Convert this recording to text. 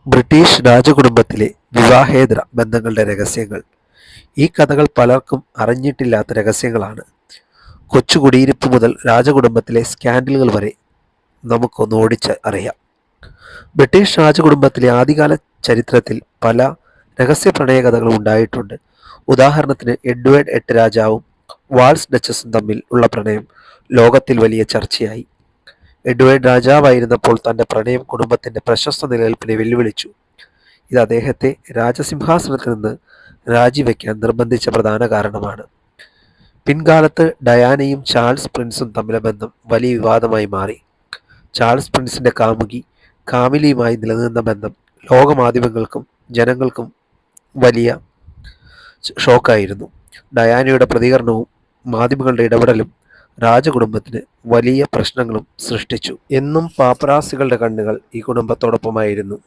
British രാജകുടുംബത്തിലെ വിവാഹേതര ബന്ധങ്ങളുടെ രഹസ്യങ്ങൾ. ഈ കഥകൾ പലർക്കും അറിഞ്ഞിട്ടില്ലാത്ത രഹസ്യങ്ങളാണ്. കൊച്ചു കുടിയിരിപ്പ് മുതൽ രാജകുടുംബത്തിലെ സ്കാൻഡലുകൾ വരെ നമുക്കൊന്ന് ഓടിച്ച് അറിയാം. ബ്രിട്ടീഷ് രാജകുടുംബത്തിലെ ആദ്യകാല ചരിത്രത്തിൽ പല രഹസ്യ പ്രണയകഥകളും ഉണ്ടായിട്ടുണ്ട്. ഉദാഹരണത്തിന് എഡ്വേർഡ് എട്ട് രാജാവും വാൾസ് ഡച്ചസും തമ്മിൽ ഉള്ള പ്രണയം ലോകത്തിൽ വലിയ ചർച്ചയായി. എഡ്വേർഡ് രാജാവായിരുന്നപ്പോൾ തന്റെ പ്രണയം കുടുംബത്തിന്റെ പ്രശസ്ത നിലനിൽപ്പിനെ വെല്ലുവിളിച്ചു. ഇത് അദ്ദേഹത്തെ രാജസിംഹാസനത്തിൽ നിന്ന് രാജിവെക്കാൻ നിർബന്ധിച്ച പ്രധാന കാരണമാണ്. പിൻകാലത്ത് ഡയാനയും ചാൾസ് പ്രിൻസും തമ്മിലെ ബന്ധം വലിയ വിവാദമായി മാറി. ചാൾസ് പ്രിൻസിന്റെ കാമുകി കാമിലിയുമായി നിലനിന്ന ബന്ധം ലോകമാധ്യമങ്ങൾക്കും ജനങ്ങൾക്കും വലിയ ഷോക്കായിരുന്നു. ഡയാനയുടെ പ്രതികരണവും മാധ്യമങ്ങളുടെ ഇടപെടലും രാജകുടുംബത്തിന് വലിയ പ്രശ്നങ്ങളും സൃഷ്ടിച്ചു. എന്നും പാപ്പരാസികളുടെ കണ്ണുകൾ ഈ കുടുംബത്തോടൊപ്പമായിരുന്നു.